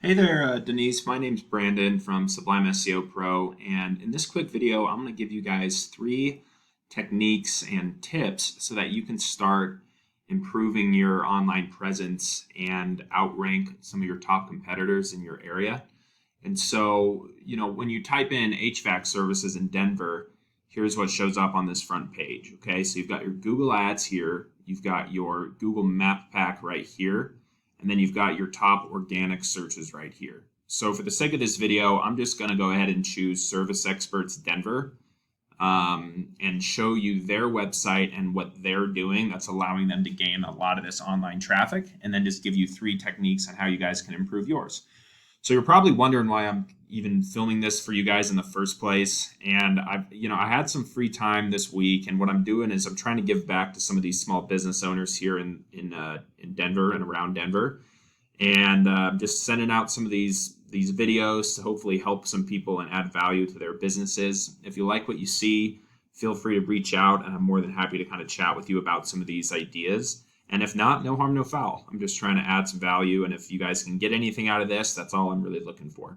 Hey there, Denise. My name's Brandon from Sublime SEO Pro, and in this quick video, I'm going to give you guys 3 techniques and tips so that you can start improving your online presence and outrank some of your top competitors in your area. And so, when you type in HVAC services in Denver, here's what shows up on this front page. Okay, so you've got your Google Ads here, you've got your Google Map Pack right here, and then you've got your top organic searches right here. So for the sake of this video, I'm just going to go ahead and choose Service Experts Denver and show you their website and what they're doing that's allowing them to gain a lot of this online traffic, and then just give you 3 techniques on how you guys can improve yours. So you're probably wondering why I'm even filming this for you guys in the first place. And I had some free time this week, and what I'm doing is I'm trying to give back to some of these small business owners here in Denver and around Denver, and just sending out some of these videos to hopefully help some people and add value to their businesses. If you like what you see, feel free to reach out, and I'm more than happy to kind of chat with you about some of these ideas. And if not, no harm, no foul. I'm just trying to add some value, and if you guys can get anything out of this, that's all I'm really looking for.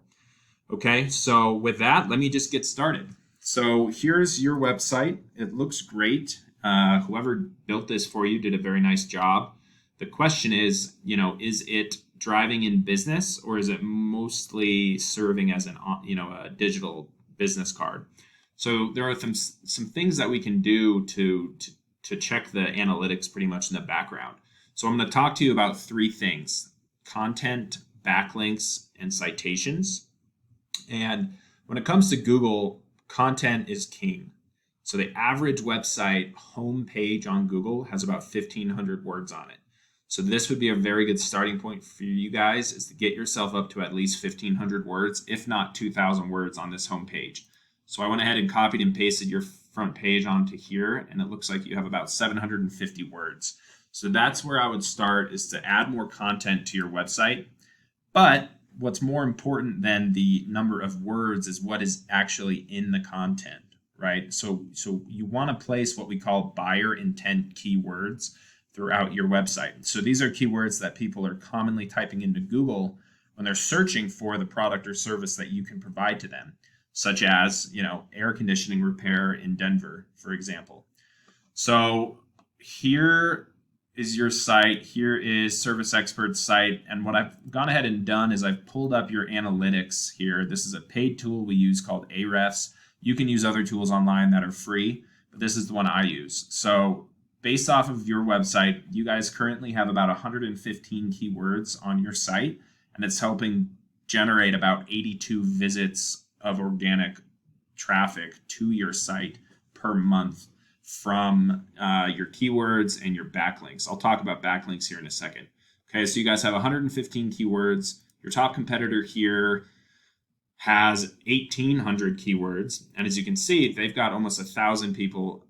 Okay, so with that, let me just get started. So here's your website. It looks great. Whoever built this for you did a very nice job. The question is it driving in business, or is it mostly serving as a digital business card? So there are some things that we can do to check the analytics pretty much in the background. So I'm going to talk to you about 3 things: content, backlinks, and citations. And when it comes to Google, content is king. So the average website homepage on Google has about 1,500 words on it. So this would be a very good starting point for you guys, is to get yourself up to at least 1,500 words, if not 2,000 words on this homepage. So I went ahead and copied and pasted your front page onto here, and it looks like you have about 750 words. So that's where I would start, is to add more content to your website. But what's more important than the number of words is what is actually in the content, right? So you want to place what we call buyer intent keywords throughout your website. So these are keywords that people are commonly typing into Google when they're searching for the product or service that you can provide to them, such as, air conditioning repair in Denver, for example. So here is your site. Here is Service Expert's site. And what I've gone ahead and done is I've pulled up your analytics here. This is a paid tool we use called Ahrefs. You can use other tools online that are free, but this is the one I use. So based off of your website, you guys currently have about 115 keywords on your site, and it's helping generate about 82 visits of organic traffic to your site per month from your keywords and your backlinks. I'll talk about backlinks here in a second. Okay, so you guys have 115 keywords. Your top competitor here has 1,800 keywords, and as you can see, they've got almost 1,000 people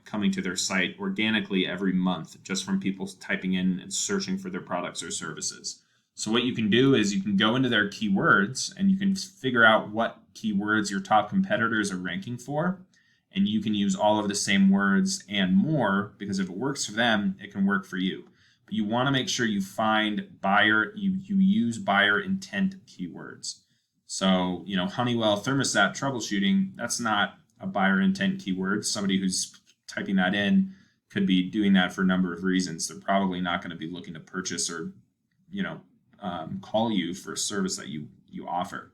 coming to their site organically every month, just from people typing in and searching for their products or services. So what you can do is you can go into their keywords, and you can figure out what keywords your top competitors are ranking for, and you can use all of the same words and more, because if it works for them, it can work for you. But you want to make sure you find you use buyer intent keywords. So, Honeywell thermostat troubleshooting, that's not a buyer intent keyword. Somebody who's typing that in could be doing that for a number of reasons. They're probably not going to be looking to purchase or, call you for a service that you offer.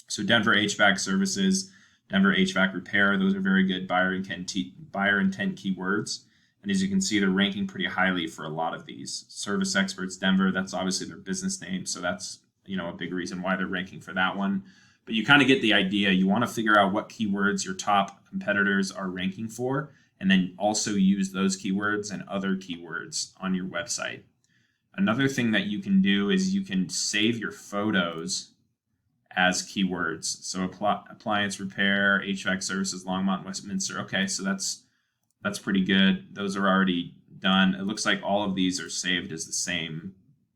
So Denver HVAC services, Denver HVAC repair, those are very good buyer intent keywords. And as you can see, they're ranking pretty highly for a lot of these. Service Experts Denver, that's obviously their business name. So that's, a big reason why they're ranking for that one. But you kind of get the idea. You want to figure out what keywords your top competitors are ranking for, and then also use those keywords and other keywords on your website. Another thing that you can do is you can save your photos as keywords. So appliance repair, HVAC services, Longmont, Westminster. Okay, so that's pretty good. Those are already done. It looks like all of these are saved as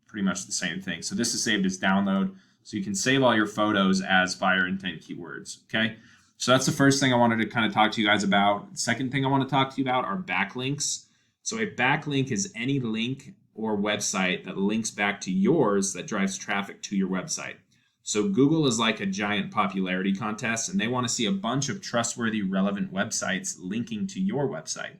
pretty much the same thing. So this is saved as download. So you can save all your photos as buyer intent keywords. Okay, so that's the first thing I wanted to kind of talk to you guys about. Second thing I want to talk to you about are backlinks. So a backlink is any link or website that links back to yours that drives traffic to your website. So Google is like a giant popularity contest, and they want to see a bunch of trustworthy, relevant websites linking to your website.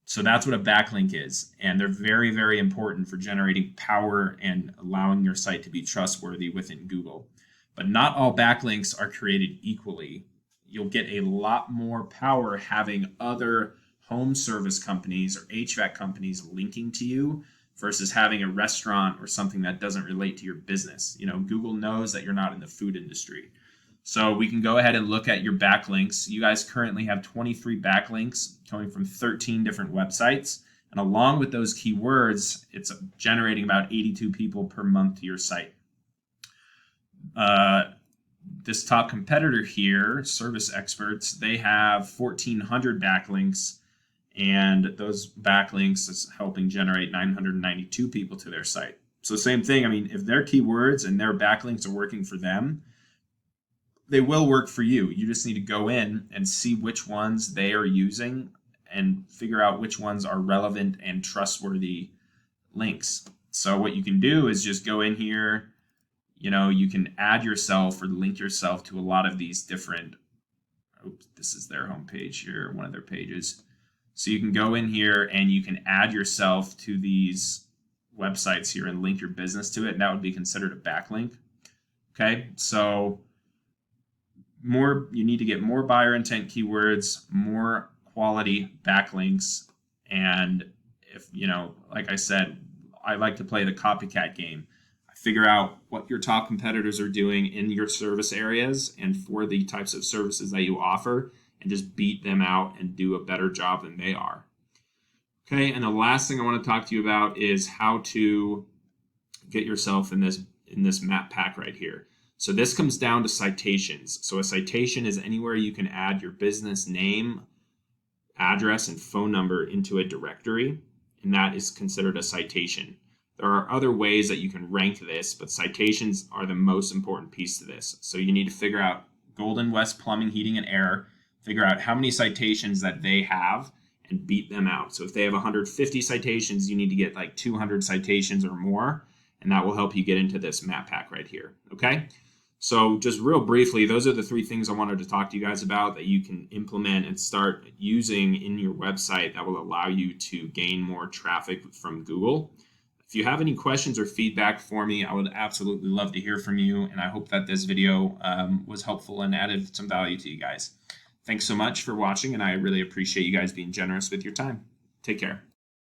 So that's what a backlink is. And they're very, very important for generating power and allowing your site to be trustworthy within Google. But not all backlinks are created equally. You'll get a lot more power having other home service companies or HVAC companies linking to you versus having a restaurant or something that doesn't relate to your business. Google knows that you're not in the food industry. So we can go ahead and look at your backlinks. You guys currently have 23 backlinks coming from 13 different websites. And along with those keywords, it's generating about 82 people per month to your site. This top competitor here, Service Experts, they have 1,400 backlinks. And those backlinks is helping generate 992 people to their site. So same thing. If their keywords and their backlinks are working for them, they will work for you. You just need to go in and see which ones they are using and figure out which ones are relevant and trustworthy links. So what you can do is just go in here, you can add yourself or link yourself to a lot of these different, this is their homepage here, one of their pages. So you can go in here and you can add yourself to these websites here and link your business to it, and that would be considered a backlink. Okay, so you need to get more buyer intent keywords, more quality backlinks, and if like I said, I like to play the copycat game. I figure out what your top competitors are doing in your service areas and for the types of services that you offer, and just beat them out and do a better job than they are. Okay, and the last thing I want to talk to you about is how to get yourself in this map pack right here. So this comes down to citations. So a citation is anywhere you can add your business name, address, and phone number into a directory, and that is considered a citation. There are other ways that you can rank this, but citations are the most important piece to this. So you need to figure out Golden West Plumbing, Heating, and Air, figure out how many citations that they have, and beat them out. So if they have 150 citations, you need to get like 200 citations or more, and that will help you get into this map pack right here, okay? So just real briefly, those are the 3 things I wanted to talk to you guys about that you can implement and start using in your website that will allow you to gain more traffic from Google. If you have any questions or feedback for me, I would absolutely love to hear from you, and I hope that this video was helpful and added some value to you guys. Thanks so much for watching, and I really appreciate you guys being generous with your time. Take care.